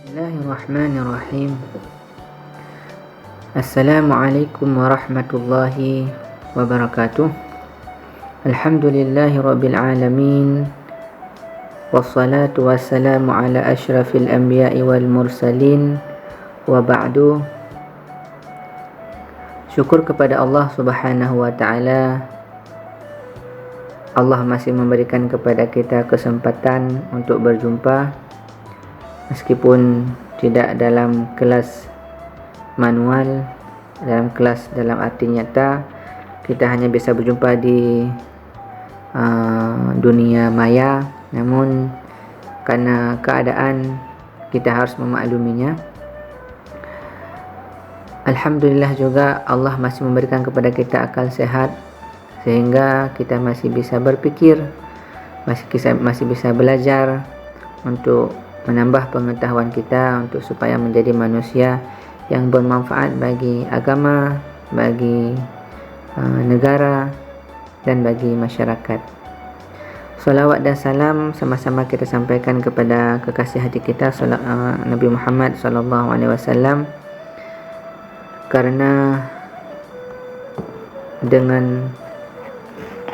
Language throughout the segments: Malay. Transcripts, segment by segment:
Bismillahirrahmanirrahim. Assalamualaikum warahmatullahi wabarakatuh. Alhamdulillahi rabbil alamin. Wassalatu wassalamu ala asyrafil anbiya'i wal mursalin. Wa ba'du. Syukur kepada Allah Subhanahu wa taala. Allah masih memberikan kepada kita kesempatan untuk berjumpa, meskipun tidak dalam kelas manual, dalam arti nyata. Kita hanya bisa berjumpa di dunia maya, namun karena keadaan kita harus memakluminya. Alhamdulillah juga Allah masih memberikan kepada kita akal sehat, sehingga kita masih bisa berpikir, masih bisa belajar untuk menambah pengetahuan kita, untuk supaya menjadi manusia yang bermanfaat bagi agama, bagi negara dan bagi masyarakat. Salawat dan salam sama-sama kita sampaikan kepada kekasih hati kita Nabi Muhammad sallallahu alaihi wasallam, karena dengan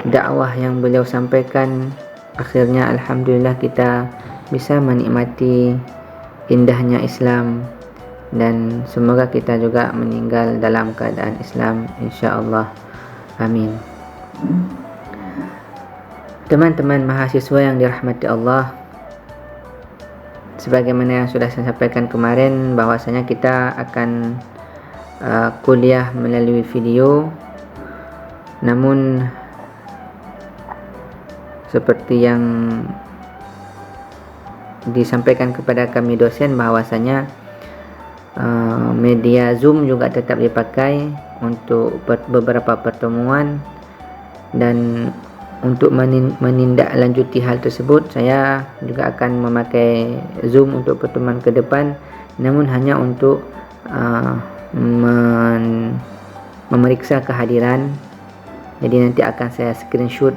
dakwah yang beliau sampaikan, akhirnya alhamdulillah kita bisa menikmati indahnya Islam, dan semoga kita juga meninggal dalam keadaan Islam, insya-Allah. Amin. Teman-teman mahasiswa yang dirahmati Allah, sebagaimana yang sudah saya sampaikan kemarin, bahwasanya kita akan kuliah melalui video. Namun seperti yang disampaikan kepada kami dosen, bahwasanya media Zoom juga tetap dipakai untuk beberapa pertemuan, dan untuk menindaklanjuti hal tersebut saya juga akan memakai Zoom untuk pertemuan ke depan, namun hanya untuk memeriksa kehadiran. Jadi nanti akan saya screenshot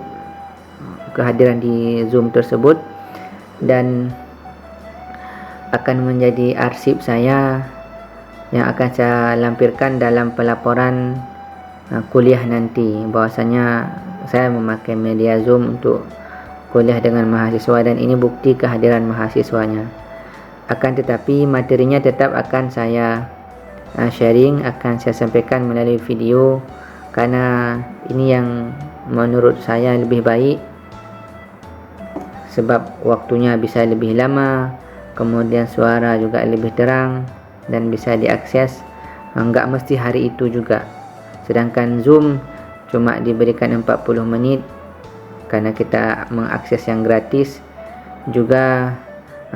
kehadiran di Zoom tersebut, dan akan menjadi arsip saya yang akan saya lampirkan dalam pelaporan kuliah nanti, bahwasanya saya memakai media Zoom untuk kuliah dengan mahasiswa, dan ini bukti kehadiran mahasiswanya. Akan tetapi materinya tetap akan saya sharing, akan saya sampaikan melalui video, karena ini yang menurut saya lebih baik, sebab waktunya bisa lebih lama, kemudian suara juga lebih terang dan bisa diakses. Enggak mesti hari itu juga. Sedangkan Zoom cuma diberikan 40 menit karena kita mengakses yang gratis. Juga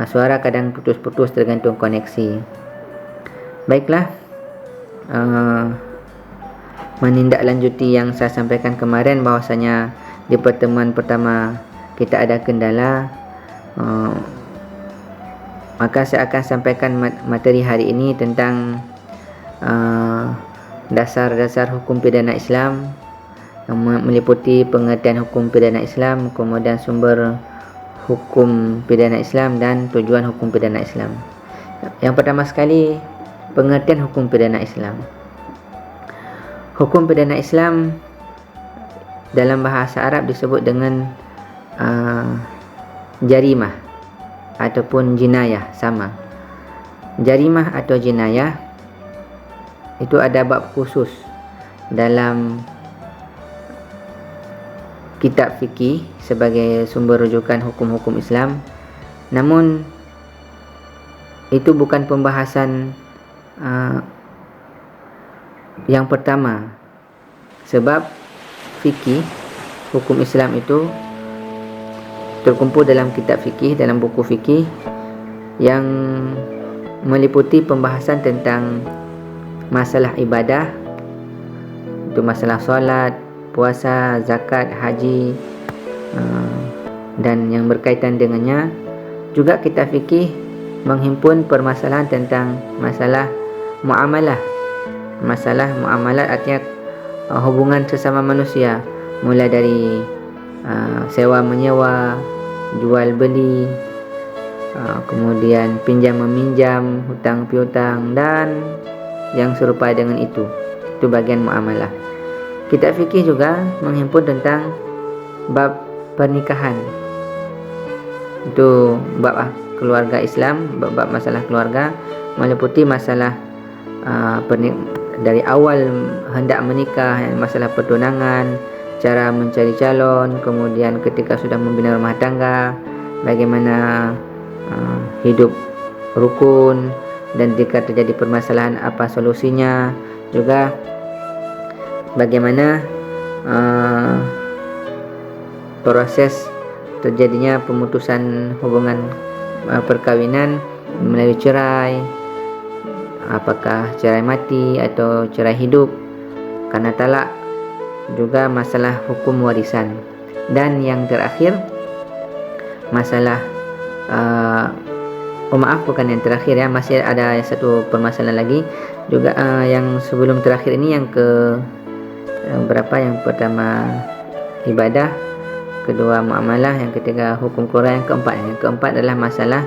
suara kadang putus-putus tergantung koneksi. Baiklah, menindaklanjuti yang saya sampaikan kemarin, bahwasanya di pertemuan pertama kita ada kendala, maka saya akan sampaikan materi hari ini tentang dasar-dasar hukum pidana Islam, yang meliputi pengertian hukum pidana Islam, kemudian sumber hukum pidana Islam, dan tujuan hukum pidana Islam. Yang pertama sekali, pengertian hukum pidana Islam. Hukum pidana Islam dalam bahasa Arab disebut dengan jarimah ataupun jinayah, sama. Jarimah atau jinayah itu ada bab khusus dalam kitab fikih sebagai sumber rujukan hukum-hukum Islam. Namun itu bukan pembahasan yang pertama, sebab fikih, hukum Islam itu terkumpul dalam kitab fikih, dalam buku fikih yang meliputi pembahasan tentang masalah ibadah, itu masalah solat, puasa, zakat, haji, dan yang berkaitan dengannya. Juga kitab fikih menghimpun permasalahan tentang masalah muamalah. Masalah muamalat artinya hubungan sesama manusia, mulai dari sewa menyewa, jual beli, kemudian pinjam meminjam, hutang piutang dan yang serupa dengan itu. Itu bagian muamalah. Kitab fikih juga menghimpun tentang bab pernikahan. Itu bab keluarga Islam, bab masalah keluarga, meliputi masalah dari awal hendak menikah, masalah pertunangan, cara mencari calon, kemudian ketika sudah membina rumah tangga, bagaimana hidup rukun, dan jika terjadi permasalahan apa solusinya, juga bagaimana proses terjadinya pemutusan hubungan perkawinan melalui cerai, apakah cerai mati atau cerai hidup karena talak, juga masalah hukum warisan, dan yang terakhir masalah maaf, bukan yang terakhir ya, masih ada satu permasalahan lagi juga, yang sebelum terakhir ini, yang ke berapa, yang pertama ibadah, kedua muamalah, yang ketiga hukum keluarga, yang keempat adalah masalah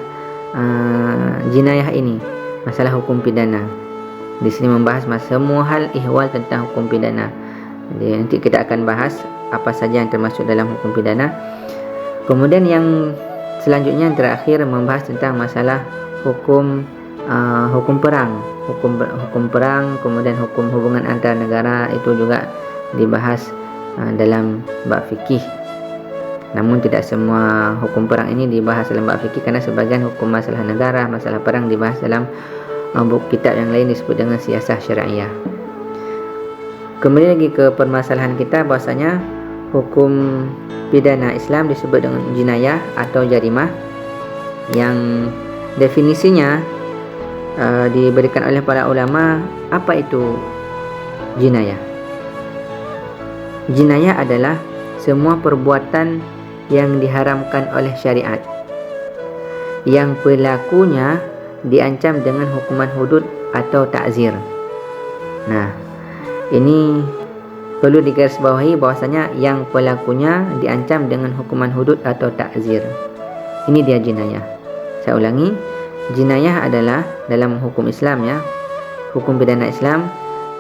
jinayah ini, masalah hukum pidana. Di sini membahas semua hal ihwal tentang hukum pidana. Jadi nanti kita akan bahas apa saja yang termasuk dalam hukum pidana. Kemudian yang selanjutnya, yang terakhir, membahas tentang masalah hukum perang, hukum perang, kemudian hukum hubungan antar negara, itu juga dibahas dalam bab fikih. Namun tidak semua hukum perang ini dibahas dalam bab fikih, karena sebagian hukum masalah negara, masalah perang dibahas dalam buku kitab yang lain disebut dengan siasah syariah. Kemudian lagi ke permasalahan kita, bahwasanya hukum pidana Islam disebut dengan jinayah atau jarimah, yang definisinya diberikan oleh para ulama. Apa itu jinayah? Jinayah adalah semua perbuatan yang diharamkan oleh syariat, yang pelakunya diancam dengan hukuman hudud atau ta'zir. Nah, ini perlu digarisbawahi bahwasanya yang pelakunya diancam dengan hukuman hudud atau ta'zir. Ini dia jinayah. Saya ulangi, jinayah adalah dalam hukum Islam ya, hukum pidana Islam.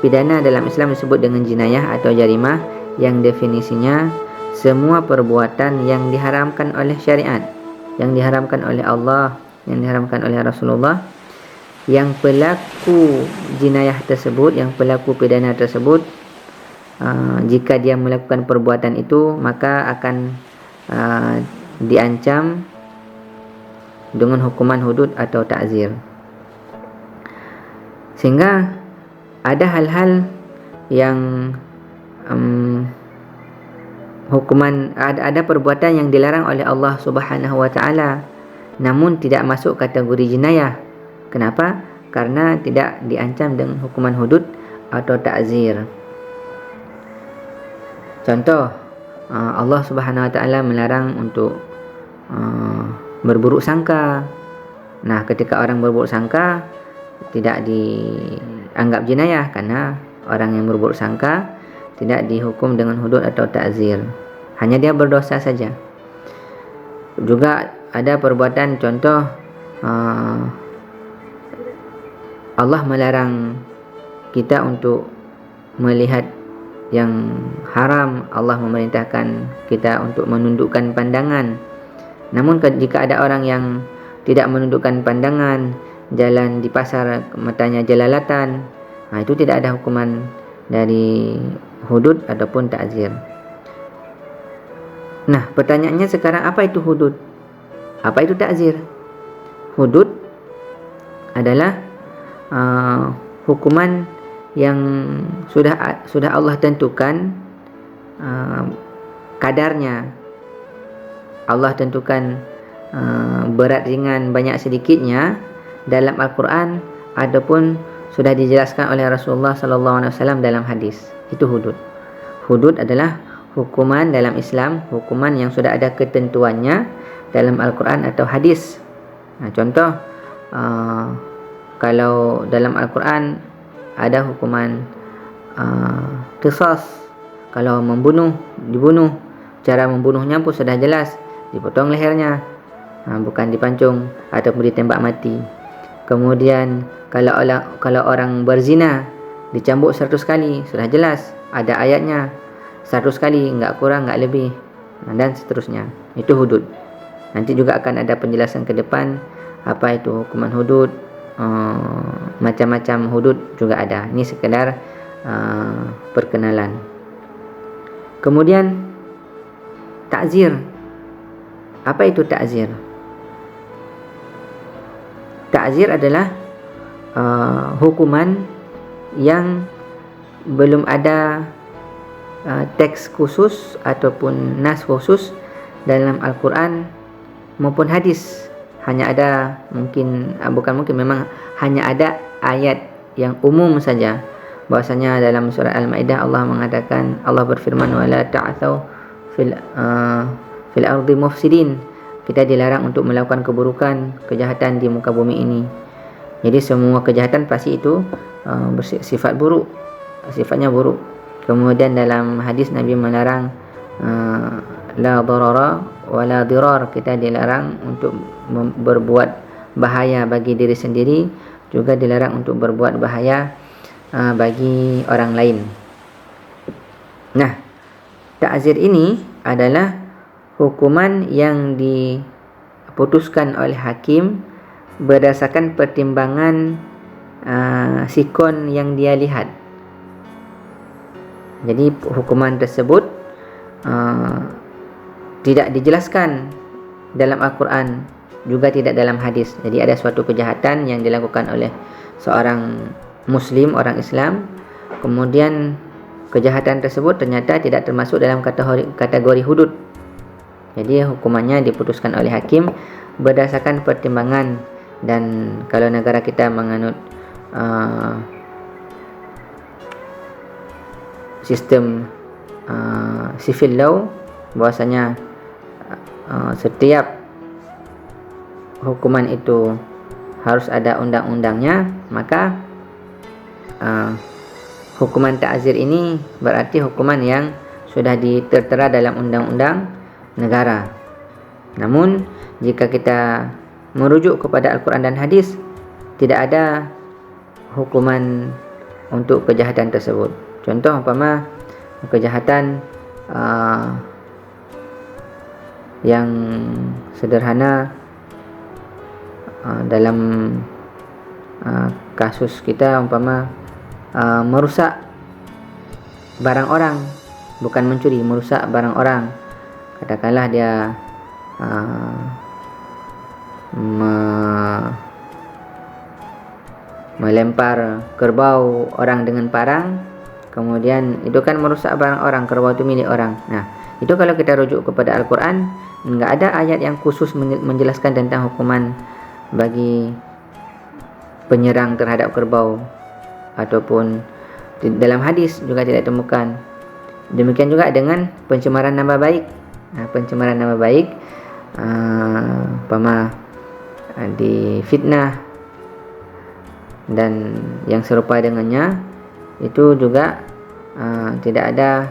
Pidana dalam Islam disebut dengan jinayah atau jarimah, yang definisinya semua perbuatan yang diharamkan oleh syariat, yang diharamkan oleh Allah, yang diharamkan oleh Rasulullah, yang pelaku jinayah tersebut, yang pelaku pidana tersebut, jika dia melakukan perbuatan itu, maka akan diancam dengan hukuman hudud atau ta'zir. Sehingga ada hal-hal yang hukuman, ada perbuatan yang dilarang oleh Allah Subhanahu wa taala namun tidak masuk kategori jinayah. Kenapa? Karena tidak diancam dengan hukuman hudud atau ta'zir. Contoh, Allah Subhanahu wa taala melarang untuk berburuk sangka. Nah, ketika orang berburuk sangka tidak dianggap jinayah, karena orang yang berburuk sangka tidak dihukum dengan hudud atau ta'zir, hanya dia berdosa saja. Juga ada perbuatan, contoh Allah melarang kita untuk melihat yang haram. Allah memerintahkan kita untuk menundukkan pandangan. Namun jika ada orang yang tidak menundukkan pandangan, jalan di pasar matanya jelalatan, itu tidak ada hukuman dari hudud ataupun ta'zir. Nah, pertanyaannya sekarang, apa itu hudud? Apa itu ta'zir? Hudud adalah hukuman yang sudah Allah tentukan kadarnya. Allah tentukan berat ringan banyak sedikitnya dalam Al-Quran, adapun sudah dijelaskan oleh Rasulullah SAW dalam hadis. Itu hudud. Hudud adalah hukuman dalam Islam, hukuman yang sudah ada ketentuannya dalam Al-Quran atau hadis. Nah, contoh, kalau dalam Al-Quran ada hukuman qisas. Kalau dibunuh, cara membunuhnya pun sudah jelas, dipotong lehernya. bukan dipancung ataupun ditembak mati. Kemudian kalau orang berzina dicambuk 100 kali, sudah jelas ada ayatnya, 100 kali, enggak kurang enggak lebih, dan seterusnya. Itu hudud. Nanti juga akan ada penjelasan ke depan apa itu hukuman hudud, macam-macam hudud juga ada. Ini sekedar perkenalan. Kemudian ta'zir. Apa itu ta'zir? Ta'zir adalah hukuman yang belum ada teks khusus ataupun nas khusus dalam Al-Quran maupun hadis. Hanya ada memang hanya ada ayat yang umum saja. Bahwasanya dalam surah Al-Maidah Allah mengatakan, Allah berfirman, wala ta'thaw fil ardi mufsidin. Kita dilarang untuk melakukan keburukan, kejahatan di muka bumi ini. Jadi semua kejahatan pasti itu bersifat buruk, sifatnya buruk. Kemudian dalam hadis Nabi melarang la darara wa la dirar. Kita dilarang untuk berbuat bahaya bagi diri sendiri, juga dilarang untuk berbuat bahaya bagi orang lain. Nah, ta'zir ini adalah hukuman yang diputuskan oleh hakim berdasarkan pertimbangan sikon yang dia lihat. Jadi hukuman tersebut tidak dijelaskan dalam Al-Quran, juga tidak dalam hadis. Jadi ada suatu kejahatan yang dilakukan oleh seorang Muslim, orang Islam, kemudian kejahatan tersebut ternyata tidak termasuk dalam kategori hudud. Jadi hukumannya diputuskan oleh hakim berdasarkan pertimbangan. Dan kalau negara kita menganut sistem civil law, bahwasanya setiap hukuman itu harus ada undang-undangnya, maka hukuman ta'zir ini berarti hukuman yang sudah tertera dalam undang-undang negara. Namun jika kita merujuk kepada Al-Quran dan hadis, tidak ada hukuman untuk kejahatan tersebut. Contoh umpama kejahatan yang sederhana dalam kasus kita, umpama merusak barang orang, bukan mencuri, merusak barang orang. Katakanlah dia melempar kerbau orang dengan parang, kemudian itu kan merusak barang orang, kerbau itu milik orang. Nah, itu kalau kita rujuk kepada Al-Quran, enggak ada ayat yang khusus menjelaskan tentang hukuman bagi penyerang terhadap kerbau, ataupun dalam hadis juga tidak temukan. Demikian juga dengan pencemaran nama baik. Pencemaran nama baik, umpama difitnah dan yang serupa dengannya, itu juga tidak ada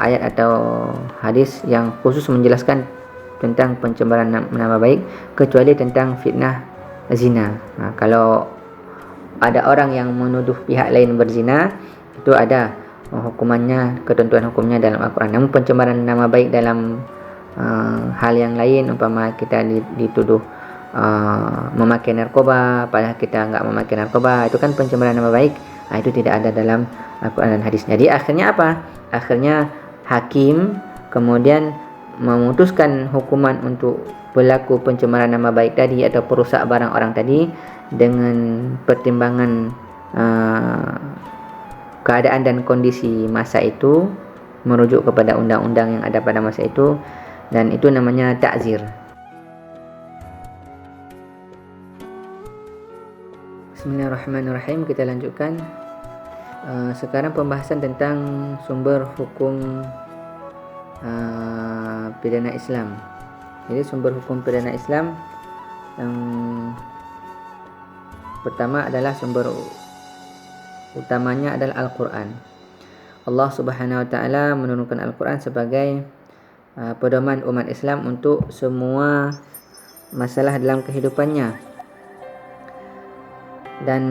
ayat atau hadis yang khusus menjelaskan tentang pencemaran nama baik, kecuali tentang fitnah zina. Kalau ada orang yang menuduh pihak lain berzina, itu ada hukumannya, ketentuan hukumnya dalam Al-Quran. Namun pencemaran nama baik dalam hal yang lain, umpama kita dituduh memakai narkoba padahal kita enggak memakai narkoba, itu kan pencemaran nama baik. Itu tidak ada dalam Al-Quran dan hadis. Jadi akhirnya apa? Akhirnya hakim kemudian memutuskan hukuman untuk pelaku pencemaran nama baik tadi atau perusak barang orang tadi dengan pertimbangan keadaan dan kondisi masa itu, merujuk kepada undang-undang yang ada pada masa itu, dan itu namanya ta'zir. Bismillahirrahmanirrahim. Kita lanjutkan sekarang pembahasan tentang sumber hukum pidana Islam. Jadi sumber hukum pidana Islam yang pertama adalah sumber utamanya adalah Al-Quran. Allah Subhanahu wa taala menurunkan Al-Quran sebagai pedoman umat Islam untuk semua masalah dalam kehidupannya. Dan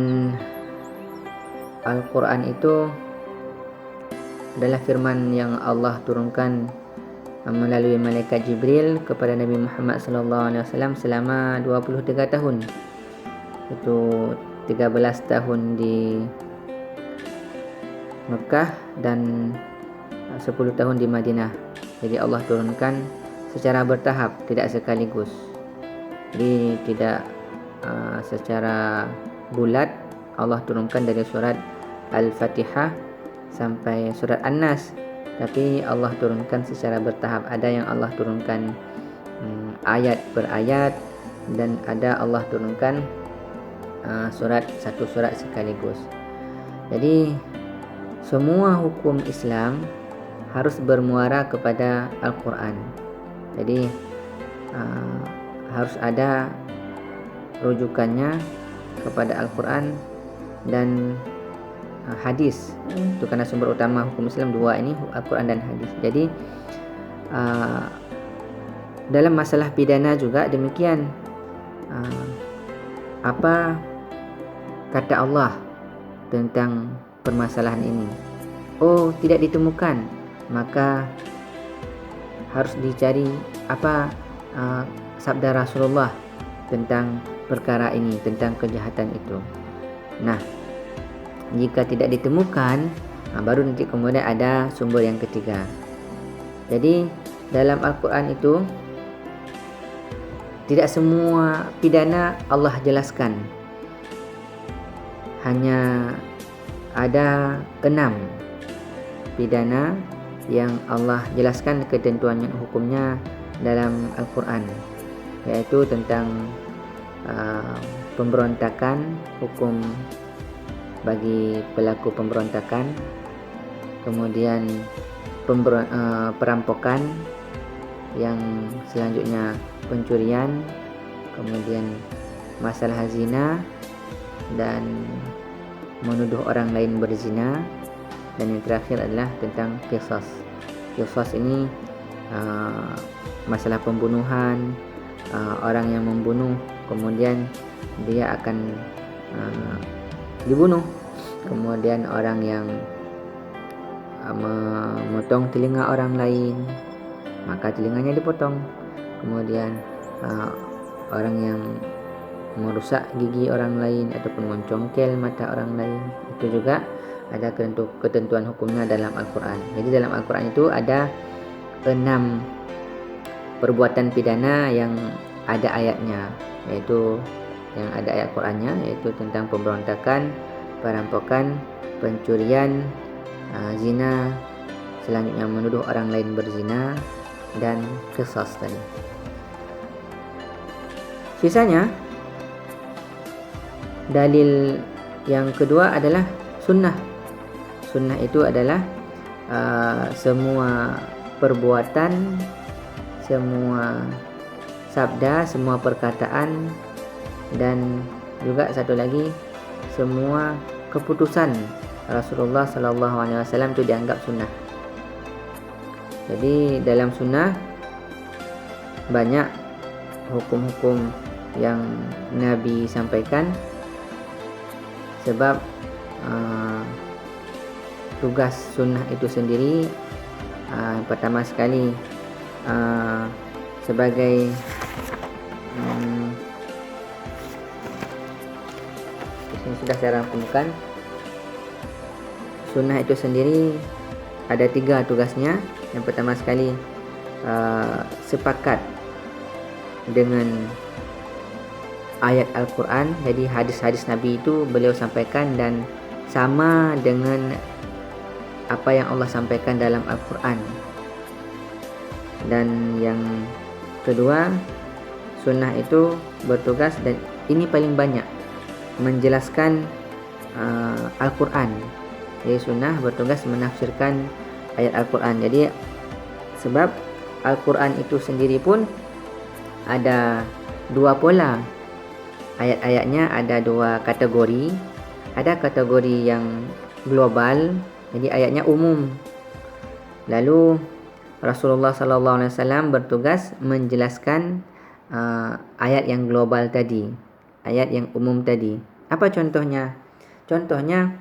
Al-Quran itu adalah firman yang Allah turunkan melalui malaikat Jibril kepada Nabi Muhammad SAW selama 23 tahun. Itu 13 tahun di Mekah dan 10 tahun di Madinah. Jadi Allah turunkan secara bertahap, tidak sekaligus. Jadi tidak secara bulat. Allah turunkan dari surat Al-Fatihah sampai surat An-Nas, tapi Allah turunkan secara bertahap. Ada yang Allah turunkan ayat per ayat, dan ada Allah turunkan satu surat sekaligus. Jadi semua hukum Islam harus bermuara kepada Al-Quran. Jadi harus ada rujukannya kepada Al-Quran dan hadis. Itu karena sumber utama hukum Islam dua ini, Al-Quran dan hadis. Jadi dalam masalah pidana juga demikian. Apa kata Allah tentang permasalahan ini? Oh, tidak ditemukan, maka harus dicari apa sabda Rasulullah tentang perkara ini, tentang kejahatan itu. Nah, jika tidak ditemukan, baru nanti kemudian ada sumber yang ketiga. Jadi dalam Al-Quran itu tidak semua pidana Allah jelaskan. Hanya ada 6 pidana yang Allah jelaskan ketentuannya, hukumnya dalam Al-Quran, yaitu tentang pemberontakan, hukum bagi pelaku pemberontakan, kemudian perampokan, yang selanjutnya pencurian, kemudian masalah zina dan menuduh orang lain berzina, dan yang terakhir adalah tentang qisas. Qisas ini masalah pembunuhan, orang yang membunuh kemudian dia akan dibunuh, kemudian orang yang memotong telinga orang lain, maka telinganya dipotong, kemudian orang yang merusak gigi orang lain ataupun mencongkel mata orang lain, itu juga ada ketentuan hukumnya dalam Al-Quran. Jadi dalam Al-Quran itu ada 6 perbuatan pidana yang ada ayatnya, yaitu yang ada ayat Qurannya, yaitu tentang pemberontakan, perampokan, pencurian, zina, selanjutnya menuduh orang lain berzina, dan qisas tadi. Sisanya dalil yang kedua adalah sunnah. Sunnah itu adalah semua perbuatan, semua sabda, semua perkataan, dan juga satu lagi semua keputusan Rasulullah SAW itu dianggap sunnah. Jadi dalam sunnah banyak hukum-hukum yang Nabi sampaikan, sebab tugas sunnah itu sendiri pertama sekali sebagai ini sudah saya rangkumkan. Sunnah itu sendiri ada 3 tugasnya. Yang pertama sekali sepakat dengan ayat Al-Quran. Jadi hadis-hadis Nabi itu beliau sampaikan dan sama dengan apa yang Allah sampaikan dalam Al-Quran. Dan yang kedua, sunnah itu bertugas, dan ini paling banyak, menjelaskan Al-Quran. Jadi sunnah bertugas menafsirkan ayat Al-Quran. Jadi sebab Al-Quran itu sendiri pun ada 2 pola. Ayat-ayatnya ada 2 kategori. Ada kategori yang global, jadi ayatnya umum. Lalu Rasulullah sallallahu alaihi wasallam bertugas menjelaskan ayat yang global tadi, ayat yang umum tadi. Apa contohnya? Contohnya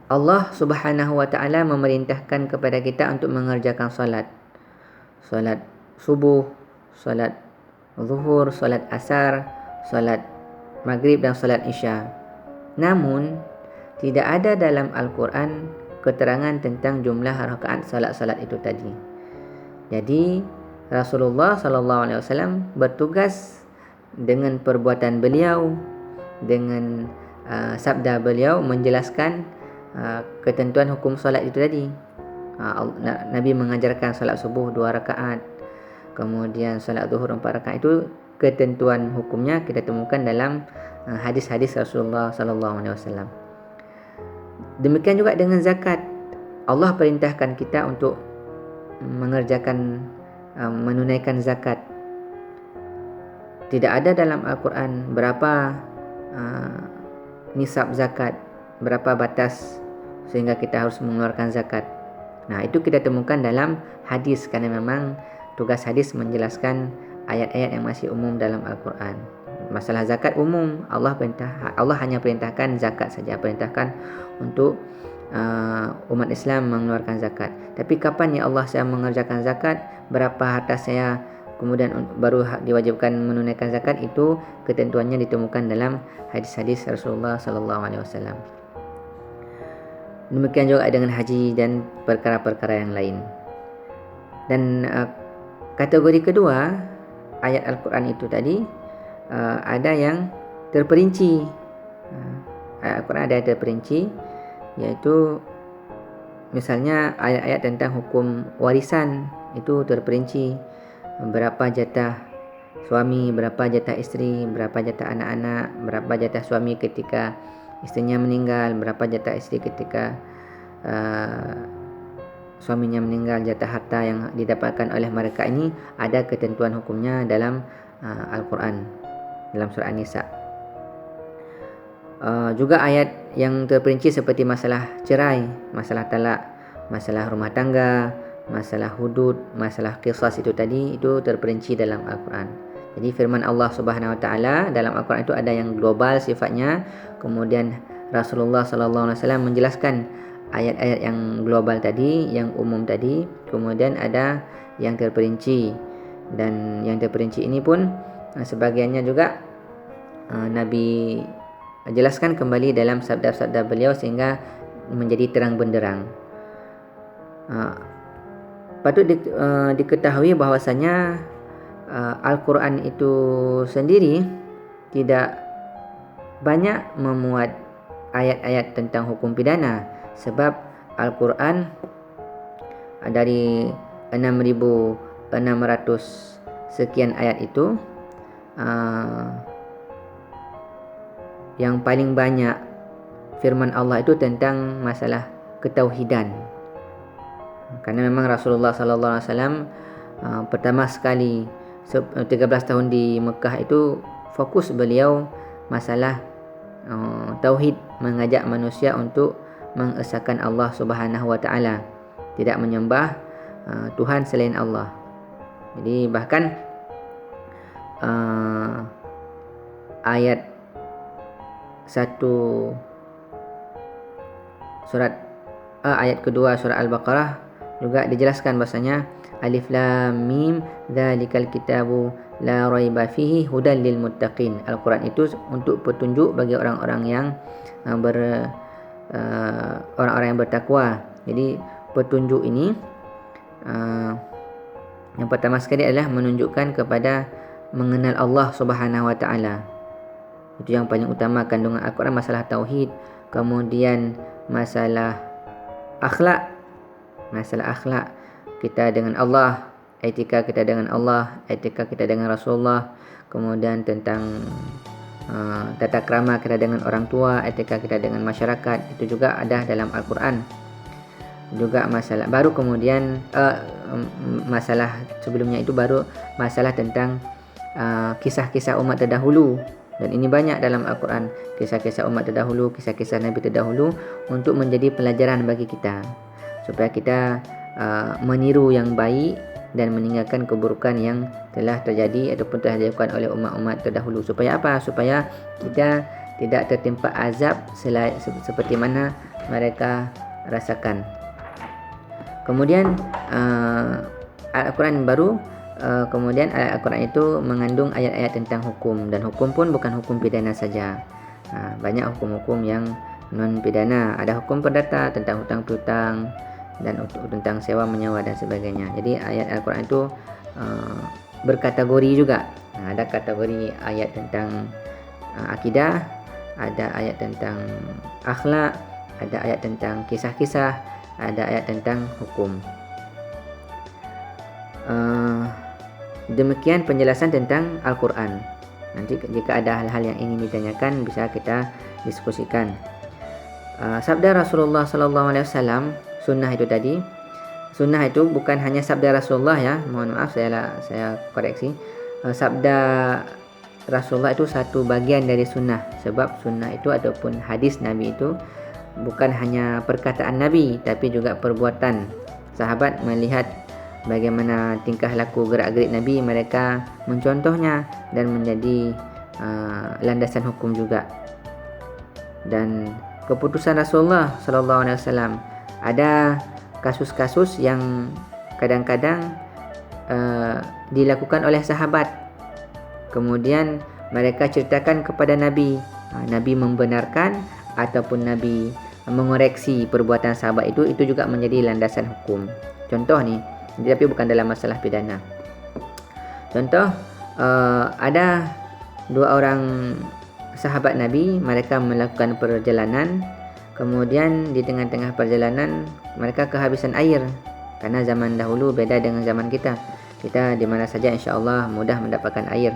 Allah Subhanahu wa taala memerintahkan kepada kita untuk mengerjakan solat. Solat subuh, solat zuhur, solat asar, solat maghrib dan solat isya. Namun tidak ada dalam Al-Quran keterangan tentang jumlah rakaat salat-salat itu tadi. Jadi Rasulullah sallallahu alaihi wasallam bertugas dengan perbuatan beliau, dengan sabda beliau menjelaskan ketentuan hukum solat itu tadi. Nabi mengajarkan solat subuh 2 rakaat, kemudian solat zuhur 4 rakaat. Itu ketentuan hukumnya kita temukan dalam hadis-hadis Rasulullah sallallahu alaihi wasallam. Demikian juga dengan zakat. Allah perintahkan kita untuk mengerjakan menunaikan zakat. Tidak ada dalam Al-Quran berapa nisab zakat, berapa batas sehingga kita harus mengeluarkan zakat. Nah, itu kita temukan dalam hadis, karena memang tugas hadis menjelaskan ayat-ayat yang masih umum dalam Al-Quran. Masalah zakat umum, Allah hanya perintahkan zakat saja, perintahkan untuk umat Islam mengeluarkan zakat. Tapi kapan ya Allah saya mengerjakan zakat, berapa harta saya kemudian baru diwajibkan menunaikan zakat, itu ketentuannya ditemukan dalam hadis-hadis Rasulullah sallallahu alaihi wasallam. Demikian juga dengan haji dan perkara-perkara yang lain. Dan kategori kedua ayat Al-Quran itu tadi ada yang terperinci. Ayat Al-Quran ada yang terperinci, yaitu misalnya ayat-ayat tentang hukum warisan itu terperinci, berapa jatah suami, berapa jatah isteri, berapa jatah anak-anak, berapa jatah suami ketika istrinya meninggal, berapa jatah isteri ketika suaminya meninggal, jatah harta yang didapatkan oleh mereka. Ini ada ketentuan hukumnya dalam Al-Quran, dalam surah An-Nisa. Juga ayat yang terperinci seperti masalah cerai, masalah talak, masalah rumah tangga, masalah hudud, masalah qisas itu tadi, itu terperinci dalam Al-Quran. Jadi firman Allah Subhanahu wa taala dalam Al-Quran itu ada yang global sifatnya, kemudian Rasulullah sallallahu alaihi wasallam menjelaskan ayat-ayat yang global tadi, yang umum tadi, kemudian ada yang terperinci. Dan yang terperinci ini pun sebagiannya juga Nabi jelaskan kembali dalam sabda-sabda beliau sehingga menjadi terang benderang. Patut diketahui bahwasanya Al-Quran itu sendiri tidak banyak memuat ayat-ayat tentang hukum pidana, sebab Al-Quran dari 6.600 sekian ayat itu yang paling banyak firman Allah itu tentang masalah ketauhidan. Karena memang Rasulullah sallallahu alaihi wasallam pertama sekali 13 tahun di Mekah itu fokus beliau masalah tauhid, mengajak manusia untuk mengesahkan Allah Subhanahu wa taala, tidak menyembah Tuhan selain Allah. Jadi bahkan ayat 1 surat ayat kedua surah Al-Baqarah juga dijelaskan bahasanya Alif Lam Mim dzalikal kitabu la raiba fihi hudal lil muttaqin. Al-Quran itu untuk petunjuk bagi orang-orang yang orang-orang yang bertakwa. Jadi petunjuk ini yang pertama sekali adalah menunjukkan kepada mengenal Allah Subhanahu wa taala. Itu yang paling utama kandungan Al-Quran, masalah tauhid, kemudian masalah akhlak, kita dengan Allah, etika kita dengan Allah, etika kita dengan Rasulullah, kemudian tentang tata krama kita dengan orang tua, etika kita dengan masyarakat, itu juga ada dalam Al-Quran. Juga masalah baru, kemudian masalah sebelumnya itu baru masalah tentang kisah-kisah umat terdahulu. Dan ini banyak dalam Al-Quran, kisah-kisah umat terdahulu, kisah-kisah Nabi terdahulu, untuk menjadi pelajaran bagi kita, supaya kita meniru yang baik dan meninggalkan keburukan yang telah terjadi ataupun telah dilakukan oleh umat-umat terdahulu. Supaya apa? Supaya kita tidak tertimpa azab seperti mana mereka rasakan. Kemudian Al-Quran baru, kemudian Al-Quran itu mengandung ayat-ayat tentang hukum, dan hukum pun bukan hukum pidana saja. Banyak hukum-hukum yang non pidana. Ada hukum perdata tentang hutang piutang dan tentang sewa menyewa dan sebagainya. Jadi ayat Al-Quran itu berkategori juga. Ada kategori ayat tentang akidah, ada ayat tentang akhlak, ada ayat tentang kisah-kisah, ada ayat tentang hukum. Demikian penjelasan tentang Al-Quran. Nanti jika ada hal-hal yang ingin ditanyakan, bisa kita diskusikan. Sabda Rasulullah SAW, sunnah itu tadi. Sunnah itu bukan hanya sabda Rasulullah ya. Mohon maaf saya koreksi. Sabda Rasulullah itu satu bagian dari sunnah. Sebab sunnah itu ataupun hadis Nabi itu bukan hanya perkataan Nabi, tapi juga perbuatan. Sahabat melihat bagaimana tingkah laku gerak-gerik Nabi, mereka mencontohnya dan menjadi landasan hukum juga. Dan keputusan Rasulullah SAW, ada kasus-kasus yang kadang-kadang dilakukan oleh sahabat, kemudian mereka ceritakan kepada Nabi. Nabi membenarkan ataupun Nabi mengoreksi perbuatan sahabat itu juga menjadi landasan hukum. Contoh ni, tapi bukan dalam masalah pidana. Contoh, ada dua orang sahabat Nabi, mereka melakukan perjalanan, kemudian di tengah-tengah perjalanan mereka kehabisan air. Karena zaman dahulu beda dengan zaman kita. Kita di mana saja insya-Allah mudah mendapatkan air.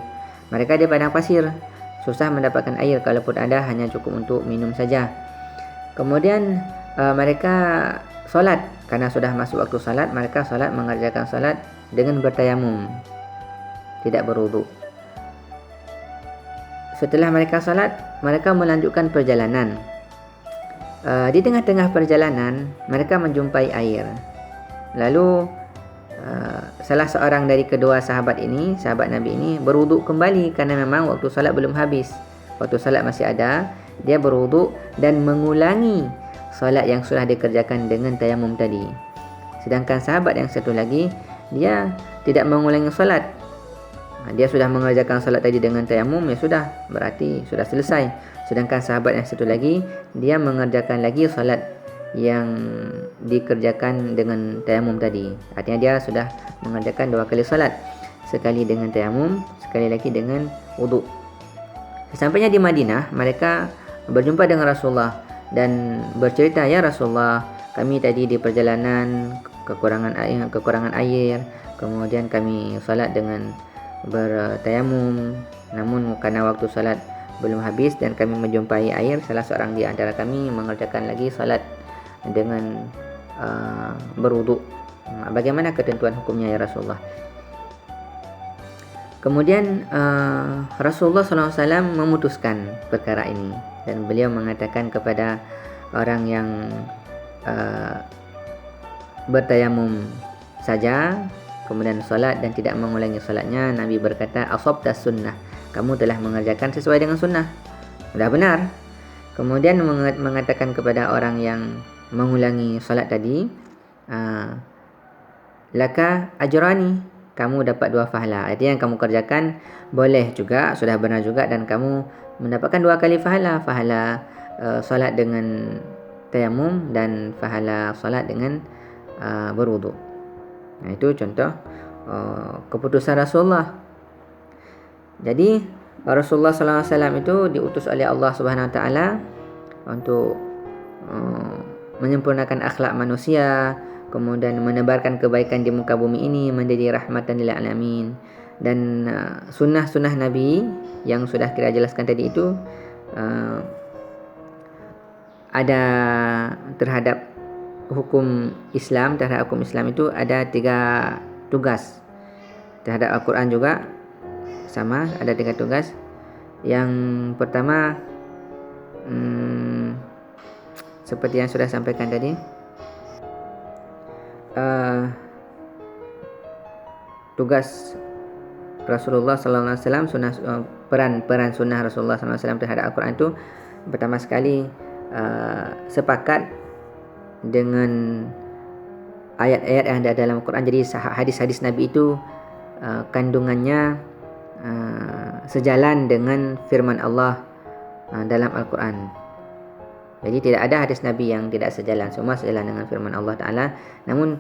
Mereka di padang pasir, susah mendapatkan air, kalaupun ada hanya cukup untuk minum saja. Kemudian mereka solat, karena sudah masuk waktu salat, mereka solat, mengerjakan salat dengan bertayamum, tidak berwudu. Setelah mereka salat, mereka melanjutkan perjalanan. Di tengah-tengah perjalanan mereka menjumpai air. Lalu salah seorang dari kedua sahabat Nabi ini berwudu kembali, karena memang waktu salat belum habis. Waktu salat masih ada, dia berwudu dan mengulangi salat yang sudah dikerjakan dengan tayamum tadi. Sedangkan sahabat yang satu lagi, dia tidak mengulangi salat. Dia sudah mengerjakan salat tadi dengan tayamum, ya sudah, berarti sudah selesai. Sedangkan sahabat yang satu lagi, dia mengerjakan lagi salat yang dikerjakan dengan tayamum tadi. Artinya dia sudah mengerjakan dua kali salat, sekali dengan tayamum, sekali lagi dengan wudu. Sampainya di Madinah, mereka berjumpa dengan Rasulullah dan bercerita, "Ya Rasulullah, kami tadi di perjalanan kekurangan air, kemudian kami salat dengan bertayamum, namun karena waktu salat belum habis dan kami menjumpai air, salah seorang di antara kami mengerjakan lagi salat dengan berwudu. Bagaimana ketentuan hukumnya ya Rasulullah?" Kemudian Rasulullah SAW memutuskan perkara ini, dan beliau mengatakan kepada orang yang bertayamum saja kemudian solat dan tidak mengulangi solatnya, Nabi berkata, "Asabta sunnah, kamu telah mengerjakan sesuai dengan sunnah, sudah benar." Kemudian mengatakan kepada orang yang mengulangi solat tadi, "Laka ajrani, kamu dapat 2 pahala." Artinya yang kamu kerjakan boleh juga, sudah benar juga, dan kamu mendapatkan 2 kali pahala. Pahala solat dengan tayamum dan pahala solat dengan berwudu. Nah, itu contoh keputusan Rasulullah. Jadi Rasulullah SAW itu diutus oleh Allah Subhanahu Wa Taala untuk menyempurnakan akhlak manusia, kemudian menebarkan kebaikan di muka bumi ini, menjadi rahmatan lil alamin. Dan sunnah-sunnah Nabi yang sudah kita jelaskan tadi itu ada terhadap hukum Islam. Terhadap hukum Islam itu ada 3 tugas. Terhadap Al-Quran juga sama, ada 3 tugas. Yang pertama, seperti yang sudah sampaikan tadi, tugas Rasulullah sallallahu alaihi wasallam, peran sunnah Rasulullah sallallahu alaihi wasallam terhadap Al-Quran itu, pertama sekali sepakat dengan ayat-ayat yang ada dalam Al-Quran. Jadi hadis-hadis Nabi itu kandungannya sejalan dengan firman Allah dalam Al-Quran. Jadi tidak ada hadis Nabi yang tidak sejalan, semua sejalan dengan firman Allah Ta'ala. Namun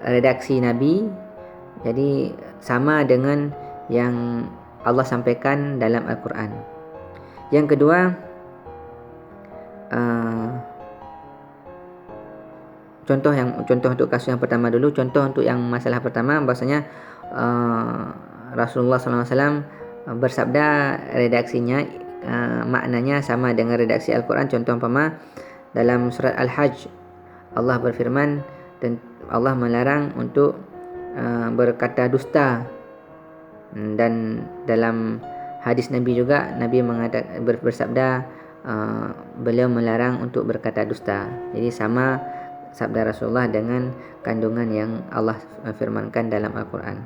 redaksi Nabi jadi sama dengan yang Allah sampaikan dalam Al-Quran. Yang kedua, contoh untuk kasus yang pertama dulu. Contoh untuk yang masalah pertama, bahasanya Rasulullah SAW bersabda redaksinya maknanya sama dengan redaksi Al-Quran. Contoh umpama dalam surat Al-Hajj, Allah berfirman dan Allah melarang untuk berkata dusta, dan dalam hadis Nabi juga Nabi bersabda beliau melarang untuk berkata dusta. Jadi sama sabda Rasulullah dengan kandungan yang Allah firmankan dalam Al-Quran,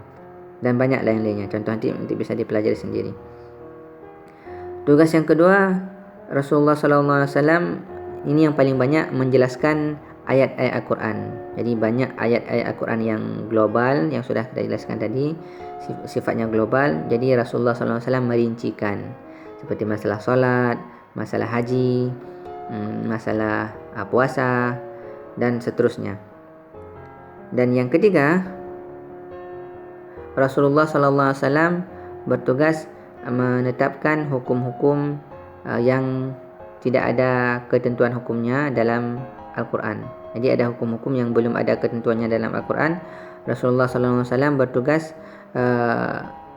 dan banyak lain-lainnya. Contoh nanti bisa dipelajari sendiri. Tugas yang kedua, Rasulullah SAW ini yang paling banyak menjelaskan ayat-ayat Al-Quran. Jadi banyak ayat-ayat Al-Quran yang global yang sudah kita jelaskan tadi, sifatnya global. Jadi Rasulullah SAW merincikan seperti masalah solat, masalah haji, masalah puasa, dan seterusnya. Dan yang ketiga, Rasulullah SAW bertugas menetapkan hukum-hukum yang tidak ada ketentuan hukumnya dalam Al-Quran. Jadi ada hukum-hukum yang belum ada ketentuannya dalam Al-Quran. Rasulullah SAW bertugas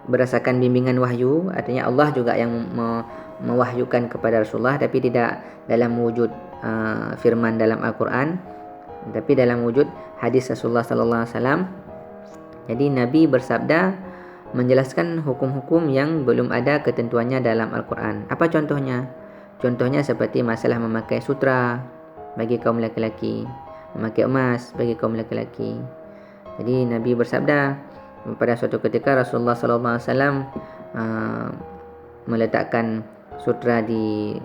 berdasarkan bimbingan wahyu. Artinya Allah juga yang mewahyukan kepada Rasulullah, tapi tidak dalam wujud firman dalam Al-Quran, tapi dalam wujud hadis Rasulullah SAW. Jadi Nabi bersabda menjelaskan hukum-hukum yang belum ada ketentuannya dalam Al-Quran. Apa contohnya? Contohnya seperti masalah memakai sutra bagi kaum lelaki, memakai emas bagi kaum lelaki. Jadi Nabi bersabda pada suatu ketika Rasulullah SAW meletakkan sutra di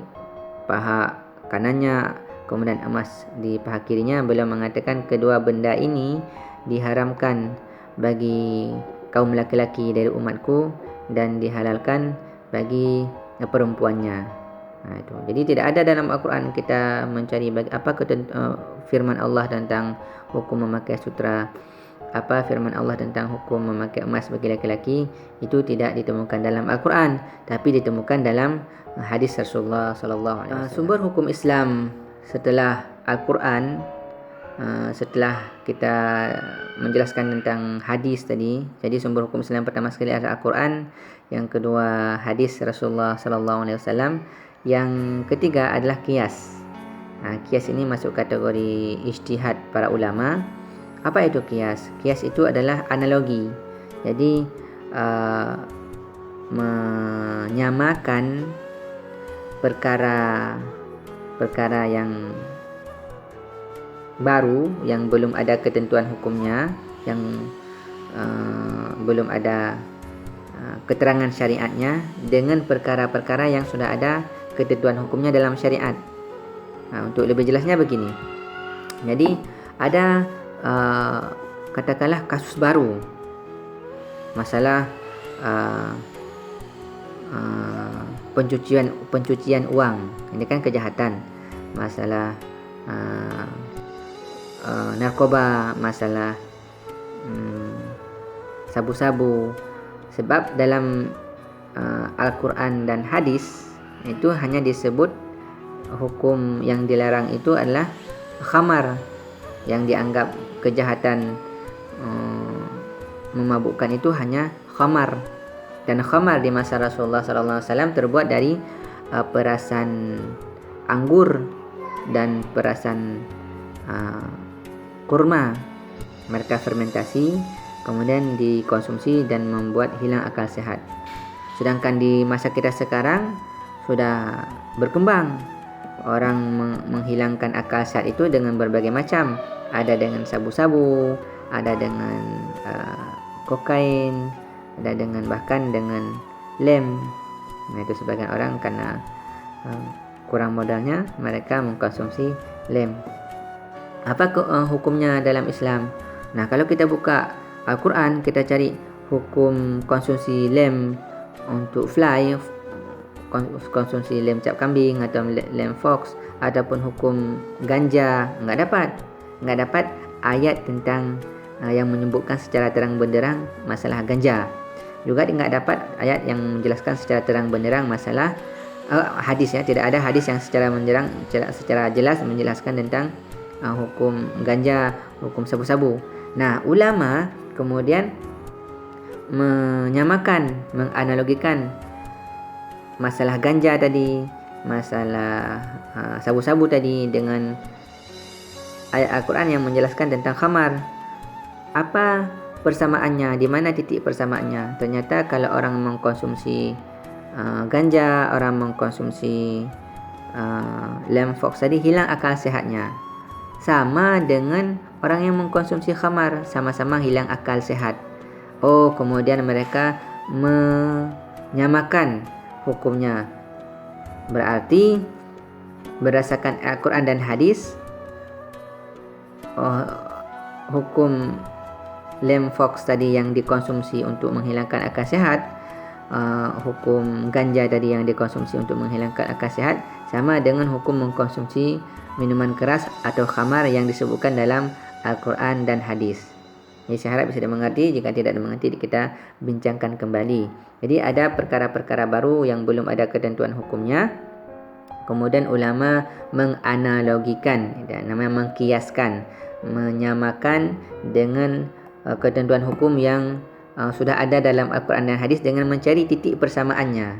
paha kanannya, kemudian emas di paha kirinya. Beliau mengatakan kedua benda ini diharamkan bagi kaum lelaki dari umatku dan dihalalkan bagi perempuannya. Itu. Jadi tidak ada dalam Al-Quran kita mencari apa firman Allah tentang hukum memakai sutra, apa firman Allah tentang hukum memakai emas bagi lelaki. Itu tidak ditemukan dalam Al-Quran, tapi ditemukan dalam hadis Rasulullah SAW. Sumber hukum Islam setelah Al-Quran, setelah kita menjelaskan tentang hadis tadi, jadi sumber hukum Islam pertama sekali adalah Al-Quran, yang kedua hadis Rasulullah SAW, yang ketiga adalah qiyas. Qiyas ini masuk kategori ijtihad para ulama. Apa itu qiyas? Qiyas itu adalah analogi. Jadi menyamakan perkara yang baru, yang belum ada ketentuan hukumnya, yang belum ada keterangan syariatnya, dengan perkara-perkara yang sudah ada ketentuan hukumnya dalam syariat. Untuk lebih jelasnya begini. Jadi ada katakanlah kasus baru, masalah pencucian uang. Ini kan kejahatan. Masalah narkoba, masalah sabu-sabu. Sebab dalam Al-Quran dan hadis itu hanya disebut hukum yang dilarang itu adalah khamar, yang dianggap kejahatan memabukkan itu hanya khamar. Dan khamar di masa Rasulullah SAW terbuat dari perasan anggur dan perasan kurma. Mereka fermentasi, kemudian dikonsumsi dan membuat hilang akal sehat. Sedangkan di masa kita sekarang sudah berkembang orang menghilangkan akal sehat itu dengan berbagai macam. Ada dengan sabu-sabu, ada dengan kokain, ada dengan bahkan dengan lem. Nah, itu sebagian orang karena kurang modalnya mereka mengkonsumsi lem. Apa hukumnya dalam Islam? Nah, kalau kita buka Al-Quran, kita cari hukum konsumsi lem untuk fly, konsumsi lem cap kambing atau lem fox, ataupun hukum ganja, enggak dapat ayat tentang yang menyebutkan secara terang benderang masalah ganja. Juga enggak dapat ayat yang menjelaskan secara terang benderang masalah hadis, ya. Tidak ada hadis yang secara jelas menjelaskan tentang hukum ganja, hukum sabu-sabu. Nah, ulama kemudian menyamakan, menganalogikan masalah ganja tadi, masalah sabu-sabu tadi dengan ayat Al-Quran yang menjelaskan tentang khamar. Apa persamaannya? Di mana titik persamaannya? Ternyata kalau orang mengkonsumsi ganja, orang mengkonsumsi lem fox tadi, hilang akal sehatnya. Sama dengan orang yang mengkonsumsi khamar, sama-sama hilang akal sehat. Oh, kemudian mereka menyamakan hukumnya. Berarti berdasarkan Al-Quran dan hadis, hukum lem fox tadi yang dikonsumsi untuk menghilangkan akal sehat, hukum ganja tadi yang dikonsumsi untuk menghilangkan akal sehat, sama dengan hukum mengkonsumsi minuman keras atau khamar yang disebutkan dalam Al-Quran dan hadis. Jadi saya harap bisa dimengerti. Jika tidak dimengerti, kita bincangkan kembali. Jadi ada perkara-perkara baru yang belum ada ketentuan hukumnya. Kemudian ulama menganalogikan, namanya mengkiaskan, menyamakan dengan ketentuan hukum yang sudah ada dalam Al-Quran dan hadis dengan mencari titik persamaannya.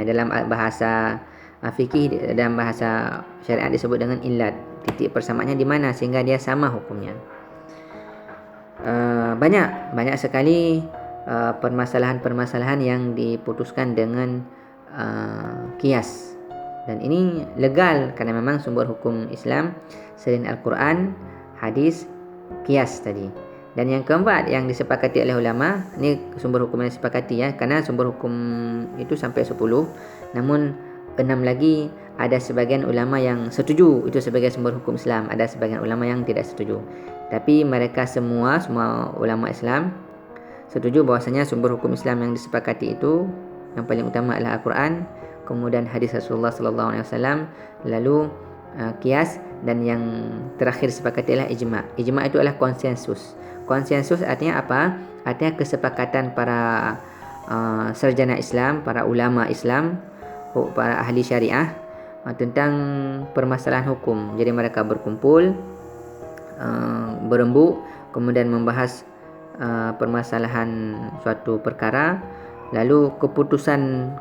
Dalam bahasa fikih, dalam bahasa syariat disebut dengan illat. Titik persamaannya di mana sehingga dia sama hukumnya. Banyak sekali permasalahan-permasalahan yang diputuskan dengan kias, dan ini legal karena memang sumber hukum Islam selain Al-Quran, hadis, kias tadi. Dan yang keempat yang disepakati oleh ulama, ini sumber hukum yang disepakati, ya, karena sumber hukum itu sampai 10, namun 6 lagi ada sebagian ulama yang setuju itu sebagai sumber hukum Islam, ada sebagian ulama yang tidak setuju. Tapi mereka semua ulama Islam setuju bahwasanya sumber hukum Islam yang disepakati itu yang paling utama adalah Al-Quran, kemudian hadis Rasulullah sallallahu alaihi wasallam, lalu kias, dan yang terakhir disepakati adalah ijma'. Ijma' itu adalah konsensus. Konsensus artinya apa? Artinya kesepakatan para sarjana Islam, para ulama Islam, para ahli syariah tentang permasalahan hukum. Jadi mereka berkumpul, berembuk, kemudian membahas permasalahan suatu perkara, lalu keputusan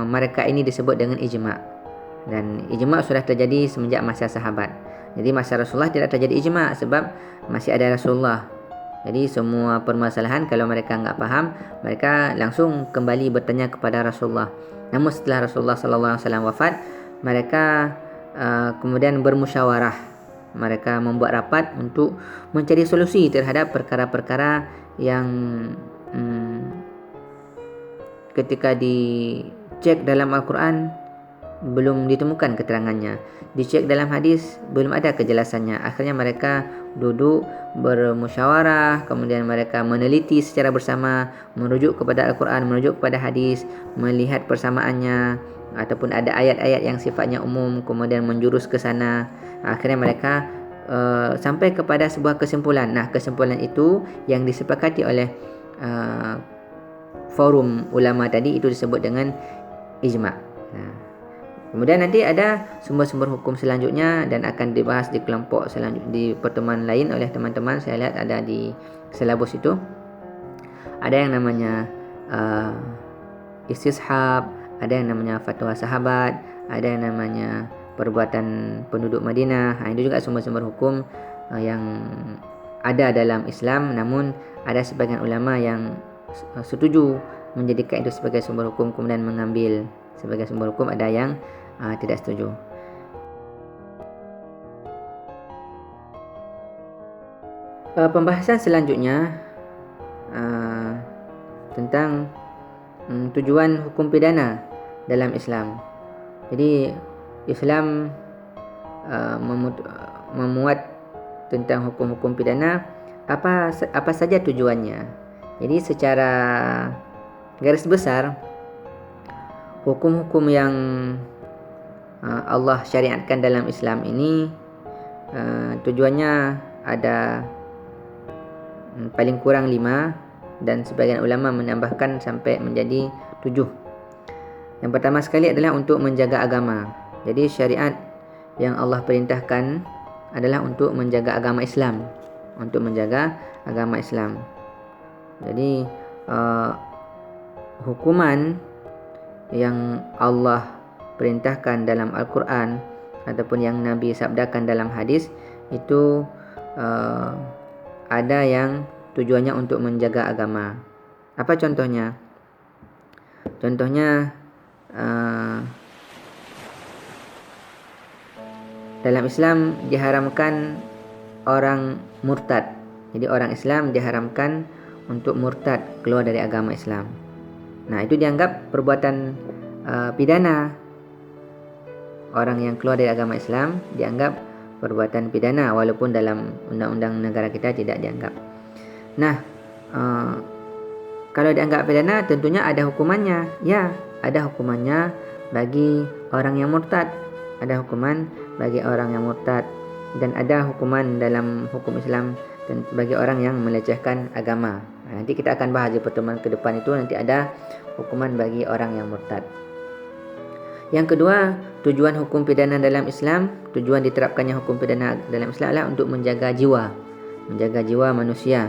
mereka ini disebut dengan ijma'. Dan ijma' sudah terjadi semenjak masa sahabat. Jadi masa Rasulullah tidak terjadi ijma' sebab masih ada Rasulullah. Jadi semua permasalahan kalau mereka enggak paham, mereka langsung kembali bertanya kepada Rasulullah. Namun setelah Rasulullah sallallahu alaihi wasallam wafat, mereka kemudian bermusyawarah. Mereka membuat rapat untuk mencari solusi terhadap perkara-perkara yang ketika dicek dalam Al-Quran belum ditemukan keterangannya, dicek dalam hadis belum ada kejelasannya. Akhirnya mereka duduk bermusyawarah, kemudian mereka meneliti secara bersama, merujuk kepada Al-Quran, merujuk kepada hadis, melihat persamaannya, ataupun ada ayat-ayat yang sifatnya umum kemudian menjurus ke sana. Akhirnya mereka sampai kepada sebuah kesimpulan. Nah, kesimpulan itu yang disepakati oleh forum ulama tadi itu disebut dengan ijma'. Kemudian nanti ada sumber-sumber hukum selanjutnya dan akan dibahas di kelompok selanjutnya di pertemuan lain oleh teman-teman. Saya lihat ada di silabus itu. Ada yang namanya istishab, ada yang namanya fatwa sahabat, ada yang namanya perbuatan penduduk Madinah. Itu juga sumber-sumber hukum yang ada dalam Islam, namun ada sebagian ulama yang setuju menjadikan itu sebagai sumber hukum kemudian mengambil sebagai sumber hukum, ada yang tidak setuju. Pembahasan selanjutnya tentang tujuan hukum pidana dalam Islam. Jadi Islam memuat tentang hukum-hukum pidana, apa saja tujuannya. Jadi secara garis besar, hukum-hukum yang Allah syariatkan dalam Islam ini tujuannya ada paling kurang 5, dan sebagian ulama menambahkan sampai menjadi 7. Yang pertama sekali adalah untuk menjaga agama. Jadi syariat yang Allah perintahkan adalah untuk menjaga agama Islam, Jadi hukuman yang Allah perintahkan dalam Al-Quran ataupun yang Nabi sabdakan dalam hadis itu ada yang tujuannya untuk menjaga agama. Apa contohnya? Contohnya dalam Islam diharamkan orang murtad. Jadi orang Islam diharamkan untuk murtad, keluar dari agama Islam. Nah, itu dianggap perbuatan pidana. Orang yang keluar dari agama Islam dianggap perbuatan pidana, walaupun dalam undang-undang negara kita tidak dianggap. Nah, kalau dianggap pidana tentunya ada hukumannya. Ya, ada hukumannya bagi orang yang murtad. Ada hukuman bagi orang yang murtad, dan ada hukuman dalam hukum Islam bagi orang yang melecehkan agama. Nanti kita akan bahas di pertemuan ke depan itu, nanti ada hukuman bagi orang yang murtad. Yang kedua, tujuan hukum pidana dalam Islam, tujuan diterapkannya hukum pidana dalam Islam adalah untuk menjaga jiwa manusia.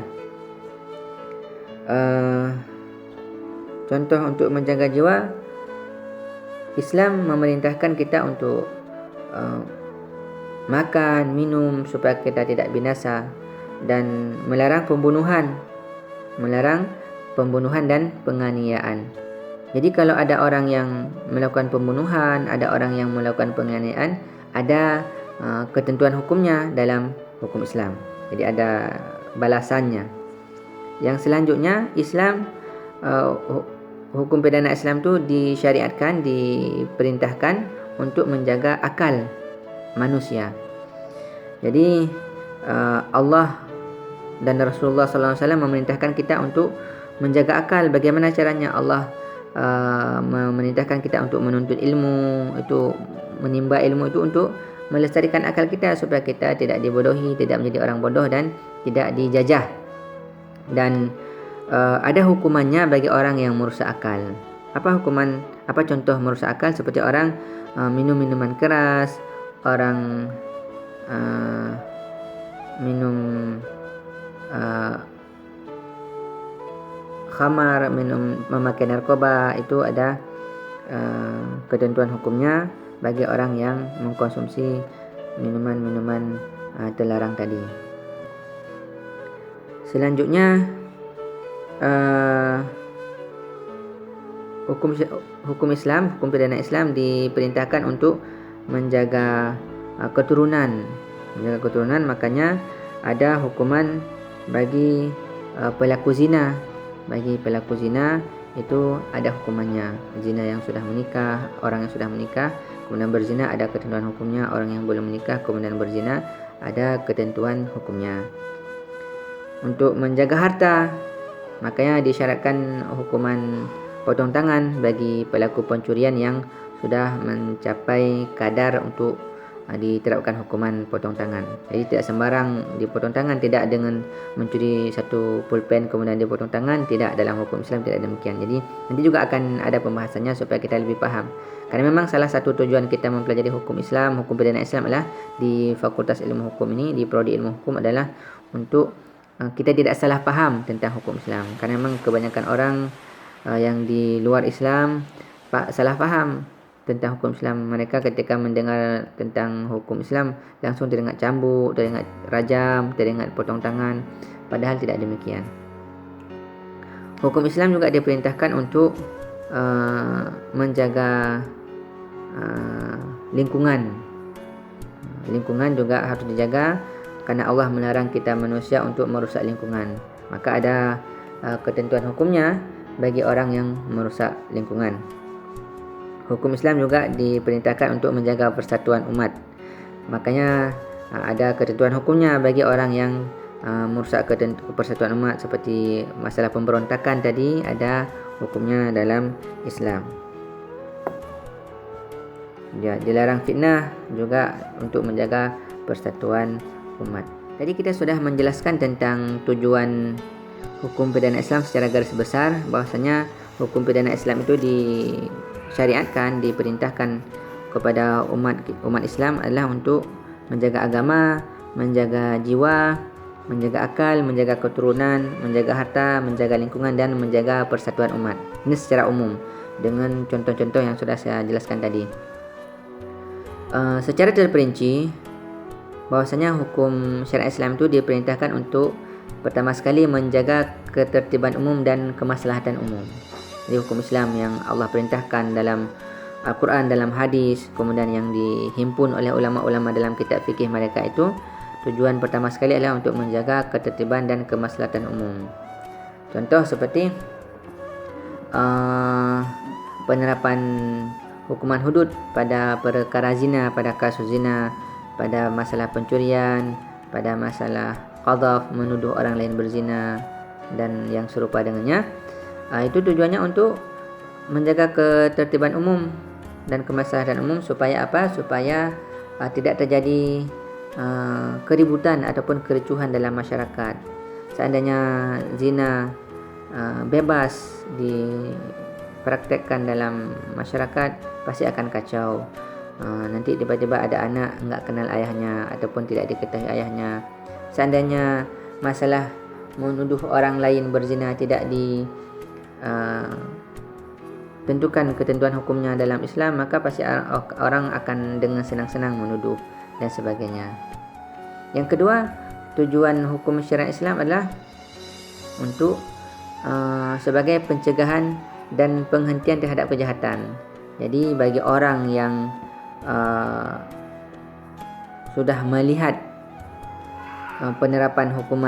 Contoh untuk menjaga jiwa, Islam memerintahkan kita untuk makan, minum supaya kita tidak binasa, dan melarang pembunuhan dan penganiayaan. Jadi kalau ada orang yang melakukan pembunuhan, ada orang yang melakukan penganiayaan, ada ketentuan hukumnya dalam hukum Islam. Jadi ada balasannya. Yang selanjutnya, Islam hukum pidana Islam itu disyariatkan, diperintahkan untuk menjaga akal manusia. Jadi Allah dan Rasulullah SAW memerintahkan kita untuk menjaga akal. Bagaimana caranya? Allah memerintahkan kita untuk menuntut ilmu, itu menimba ilmu itu untuk melestarikan akal kita supaya kita tidak dibodohi, tidak menjadi orang bodoh dan tidak dijajah. Dan ada hukumannya bagi orang yang merusak akal. Apa contoh merusak akal? Seperti orang minum minuman keras, orang minum khamar, memakai narkoba, itu ada ketentuan hukumnya bagi orang yang mengkonsumsi minuman-minuman terlarang tadi. Selanjutnya, hukum Islam, hukum pidana Islam diperintahkan untuk menjaga keturunan. Makanya ada hukuman bagi pelaku zina. Bagi pelaku zina itu ada hukumannya. Zina yang sudah menikah, orang yang sudah menikah kemudian berzina, ada ketentuan hukumnya. Orang yang belum menikah kemudian berzina, ada ketentuan hukumnya. Untuk menjaga harta, makanya disyaratkan hukuman potong tangan bagi pelaku pencurian yang sudah mencapai kadar untuk diterapkan hukuman potong tangan. Jadi tidak sembarang dipotong tangan, tidak dengan mencuri satu pulpen kemudian dipotong tangan, tidak, dalam hukum Islam tidak demikian. Jadi nanti juga akan ada pembahasannya supaya kita lebih paham. Karena memang salah satu tujuan kita mempelajari hukum Islam, hukum pidana Islam adalah di Fakultas Ilmu Hukum ini, di Prodi Ilmu Hukum, adalah untuk kita tidak salah paham tentang hukum Islam. Karena memang kebanyakan orang yang di luar Islam salah paham tentang hukum Islam. Mereka ketika mendengar tentang hukum Islam langsung teringat cambuk, teringat rajam, teringat potong tangan, padahal tidak demikian. Hukum Islam juga diperintahkan untuk menjaga lingkungan. Lingkungan juga harus dijaga, kerana Allah melarang kita manusia untuk merusak lingkungan. Maka ada ketentuan hukumnya bagi orang yang merusak lingkungan. Hukum Islam juga diperintahkan untuk menjaga persatuan umat. Makanya ada ketentuan hukumnya bagi orang yang merusak persatuan umat, seperti masalah pemberontakan tadi, ada hukumnya dalam Islam. Dilarang fitnah juga untuk menjaga persatuan umat. Tadi kita sudah menjelaskan tentang tujuan hukum pidana Islam secara garis besar, bahwasanya hukum pidana Islam itu disyariatkan, diperintahkan kepada umat Islam adalah untuk menjaga agama, menjaga jiwa, menjaga akal, menjaga keturunan, menjaga harta, menjaga lingkungan, dan menjaga persatuan umat. Ini secara umum dengan contoh-contoh yang sudah saya jelaskan tadi. Secara terperinci, bahwasanya hukum syariat Islam itu diperintahkan untuk pertama sekali menjaga ketertiban umum dan kemaslahatan umum. Jadi hukum Islam yang Allah perintahkan dalam Al-Quran, dalam hadis, kemudian yang dihimpun oleh ulama-ulama dalam kitab fikih mereka, itu tujuan pertama sekali adalah untuk menjaga ketertiban dan kemaslahatan umum. Contoh seperti penerapan hukuman hudud pada perkara zina, pada kasus zina, pada masalah pencurian, pada masalah qadhaf, menuduh orang lain berzina, dan yang serupa dengannya. Itu tujuannya untuk menjaga ketertiban umum dan kemaslahatan umum, supaya apa? Supaya tidak terjadi keributan ataupun kericuhan dalam masyarakat. Seandainya zina bebas dipraktekkan dalam masyarakat, pasti akan kacau. Nanti tiba-tiba ada anak enggak kenal ayahnya ataupun tidak diketahui ayahnya. Seandainya masalah menuduh orang lain berzina tidak ditentukan ketentuan hukumnya dalam Islam, maka pasti orang akan dengan senang-senang menuduh dan sebagainya. Yang kedua, tujuan hukum syariat Islam adalah untuk sebagai pencegahan dan penghentian terhadap kejahatan. Jadi bagi orang yang sudah melihat penerapan hukum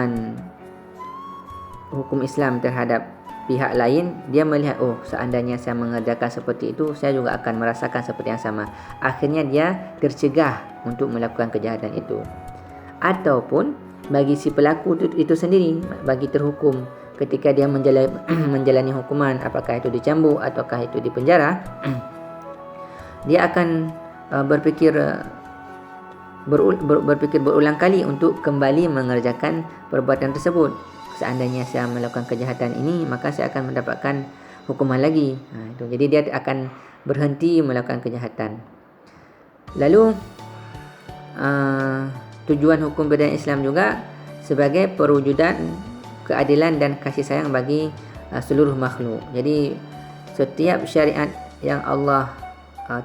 Islam terhadap pihak lain, dia melihat, oh, seandainya saya mengerjakan seperti itu, saya juga akan merasakan seperti yang sama. Akhirnya dia tercegah untuk melakukan kejahatan itu. Ataupun bagi si pelaku itu sendiri, bagi terhukum, ketika dia menjalani hukuman, apakah itu dicambuk ataukah itu dipenjara, dia akan berpikir berulang kali untuk kembali mengerjakan perbuatan tersebut. Seandainya saya melakukan kejahatan ini, maka saya akan mendapatkan hukuman lagi. Jadi dia akan berhenti melakukan kejahatan. Lalu tujuan hukum pidana Islam juga sebagai perwujudan keadilan dan kasih sayang bagi seluruh makhluk. Jadi setiap syariat yang Allah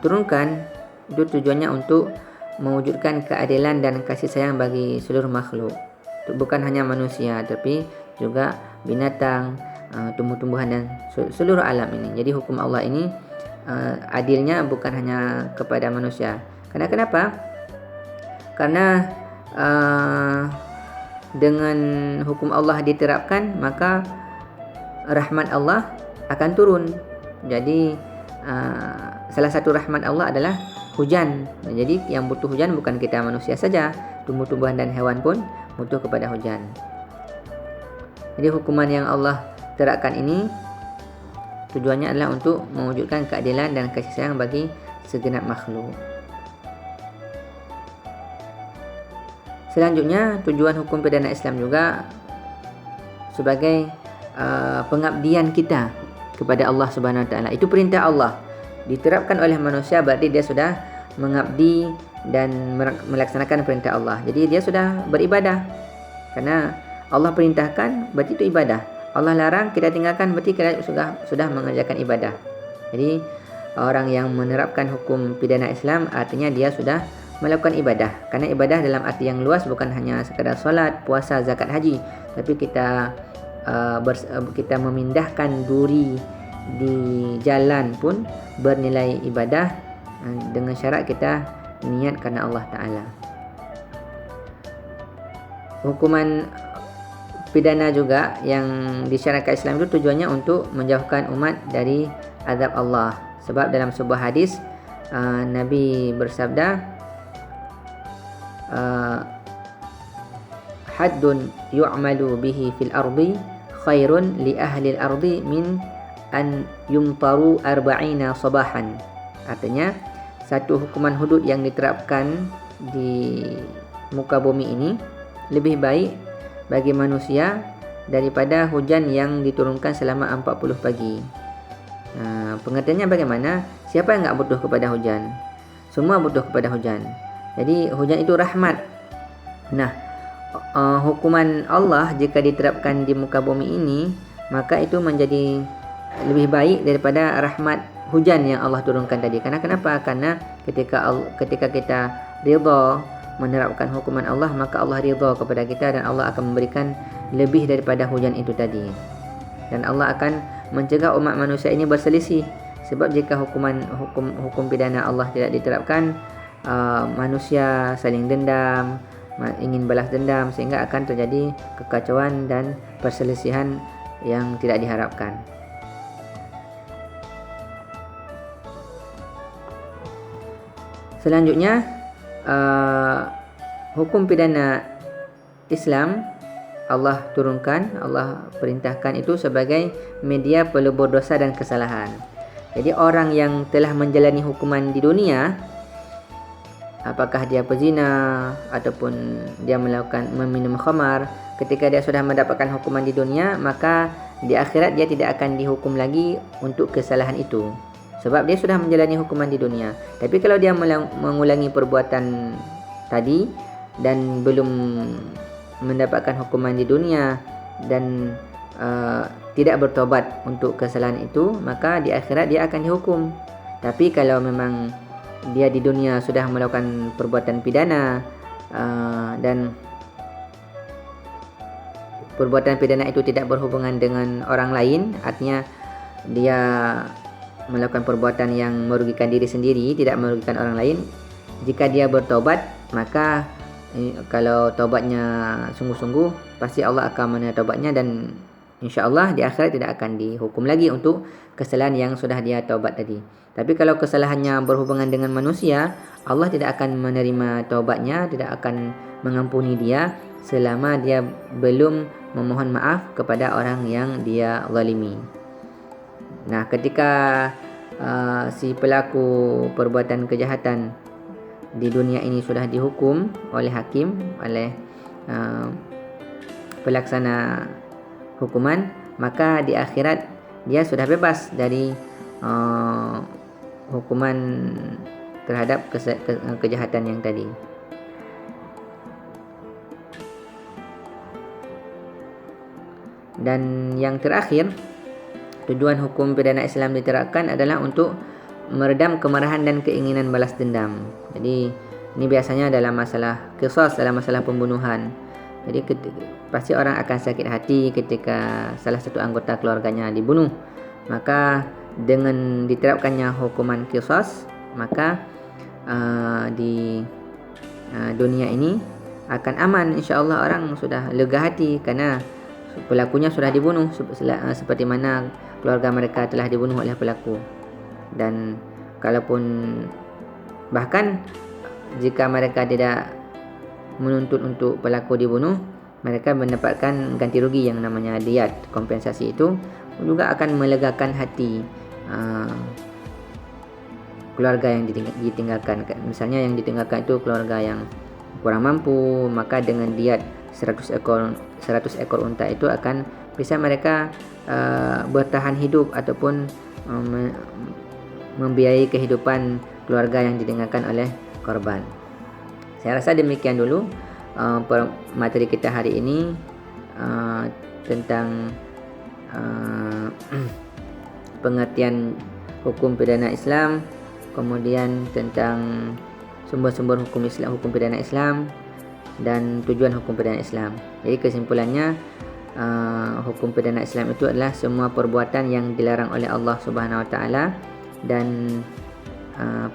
turunkan itu tujuannya untuk mewujudkan keadilan dan kasih sayang bagi seluruh makhluk. Bukan hanya manusia, tapi juga binatang, tumbuh-tumbuhan, dan seluruh alam ini. Jadi hukum Allah ini adilnya bukan hanya kepada manusia. Kenapa? Karena dengan hukum Allah diterapkan, maka rahmat Allah akan turun. Jadi salah satu rahmat Allah adalah hujan. Jadi yang butuh hujan bukan kita manusia saja, tumbuh-tumbuhan dan hewan pun butuh kepada hujan. Jadi hukuman yang Allah terapkan ini tujuannya adalah untuk mewujudkan keadilan dan kasih sayang bagi segenap makhluk. Selanjutnya, tujuan hukum pidana Islam juga sebagai pengabdian kita kepada Allah Subhanahu Wa Taala. Itu perintah Allah diterapkan oleh manusia, berarti dia sudah mengabdi dan melaksanakan perintah Allah. Jadi dia sudah beribadah. Karena Allah perintahkan, berarti itu ibadah. Allah larang, kita tinggalkan, berarti kita sudah mengerjakan ibadah. Jadi orang yang menerapkan hukum pidana Islam artinya dia sudah melakukan ibadah. Karena ibadah dalam arti yang luas bukan hanya sekadar solat, puasa, zakat, haji, tapi kita memindahkan duri di jalan pun bernilai ibadah. dengan syarat kita niat kerana Allah Ta'ala. Hukuman pidana juga yang disyaratkan Islam itu tujuannya untuk menjauhkan umat dari azab Allah. Sebab dalam sebuah hadis Nabi bersabda, haddun yu'malu bihi fil ardi khairun li ahli al-ardi min an yumtaru arba'ina sabahan. Artinya, satu hukuman hudud yang diterapkan di muka bumi ini lebih baik bagi manusia daripada hujan yang diturunkan selama 40 pagi. Pengertiannya bagaimana? Siapa yang enggak butuh kepada hujan? Semua butuh kepada hujan. Jadi hujan itu rahmat. Hukuman Allah jika diterapkan di muka bumi ini, maka itu menjadi lebih baik daripada rahmat hujan yang Allah turunkan tadi. Karena kenapa? Karena ketika kita redha menerapkan hukuman Allah, maka Allah redha kepada kita dan Allah akan memberikan lebih daripada hujan itu tadi. Dan Allah akan mencegah umat manusia ini berselisih. Sebab jika hukum pidana Allah tidak diterapkan, manusia saling dendam, ingin balas dendam, sehingga akan terjadi kekacauan dan perselisihan yang tidak diharapkan. Selanjutnya, hukum pidana Islam Allah turunkan, Allah perintahkan itu sebagai media pelebur dosa dan kesalahan. Jadi orang yang telah menjalani hukuman di dunia, apakah dia pezina ataupun dia meminum khamar, ketika dia sudah mendapatkan hukuman di dunia, maka di akhirat dia tidak akan dihukum lagi untuk kesalahan itu, sebab dia sudah menjalani hukuman di dunia. Tapi kalau dia mengulangi perbuatan tadi dan belum mendapatkan hukuman di dunia dan tidak bertobat untuk kesalahan itu, maka di akhirat dia akan dihukum. Tapi kalau memang dia di dunia sudah melakukan perbuatan pidana dan perbuatan pidana itu tidak berhubungan dengan orang lain, artinya dia melakukan perbuatan yang merugikan diri sendiri, tidak merugikan orang lain, jika dia bertobat, maka kalau taubatnya sungguh-sungguh, pasti Allah akan menerima taubatnya dan insya-Allah di akhirat tidak akan dihukum lagi untuk kesalahan yang sudah dia taubat tadi. Tapi kalau kesalahannya berhubungan dengan manusia, Allah tidak akan menerima taubatnya, tidak akan mengampuni dia selama dia belum memohon maaf kepada orang yang dia zalimi. Ketika si pelaku perbuatan kejahatan di dunia ini sudah dihukum oleh hakim, oleh pelaksana hukuman, maka di akhirat dia sudah bebas dari hukuman terhadap kejahatan yang tadi. Dan yang terakhir, tujuan hukum pidana Islam diterapkan adalah untuk meredam kemarahan dan keinginan balas dendam. Jadi ini biasanya dalam masalah qisas, dalam masalah pembunuhan. Jadi pasti orang akan sakit hati ketika salah satu anggota keluarganya dibunuh. Maka dengan diterapkannya hukuman qisas, maka di dunia ini akan aman, insya-Allah. Orang sudah lega hati kerana pelakunya sudah dibunuh, seperti mana keluarga mereka telah dibunuh oleh pelaku. Dan kalaupun bahkan jika mereka tidak menuntut untuk pelaku dibunuh, mereka mendapatkan ganti rugi yang namanya diyat, kompensasi itu juga akan melegakan hati keluarga yang ditinggalkan. Misalnya yang ditinggalkan itu keluarga yang kurang mampu, maka dengan diyat 100 ekor unta itu akan bisa mereka bertahan hidup ataupun membiayai kehidupan keluarga yang ditinggalkan oleh korban. Saya rasa demikian dulu materi kita hari ini tentang pengertian hukum pidana Islam, kemudian tentang sumber-sumber hukum Islam, hukum pidana Islam, dan tujuan hukum pidana Islam. Jadi kesimpulannya, hukum pidana Islam itu adalah semua perbuatan yang dilarang oleh Allah Subhanahu Wa Taala dan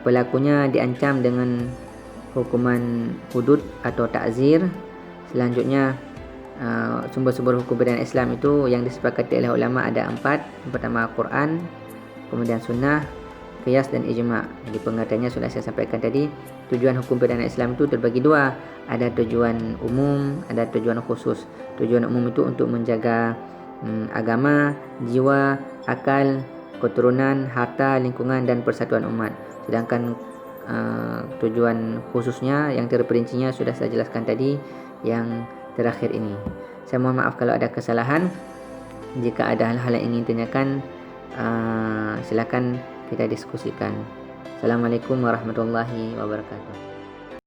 pelakunya diancam dengan hukuman hudud atau ta'zir. Selanjutnya, sumber-sumber hukum pidana Islam itu yang disepakati oleh ulama ada 4. Yang pertama Quran, kemudian sunnah, qiyas dan ijma'. Jadi pengertiannya sudah saya sampaikan tadi. Tujuan hukum pidana Islam itu terbagi 2. Ada tujuan umum, ada tujuan khusus. Tujuan umum itu untuk menjaga agama, jiwa, akal, keturunan, harta, lingkungan dan persatuan umat. Sedangkan tujuan khususnya yang terperincinya sudah saya jelaskan tadi yang terakhir ini. Saya mohon maaf kalau ada kesalahan. Jika ada hal-hal yang ingin tanyakan, silakan kita diskusikan. Assalamualaikum warahmatullahi wabarakatuh.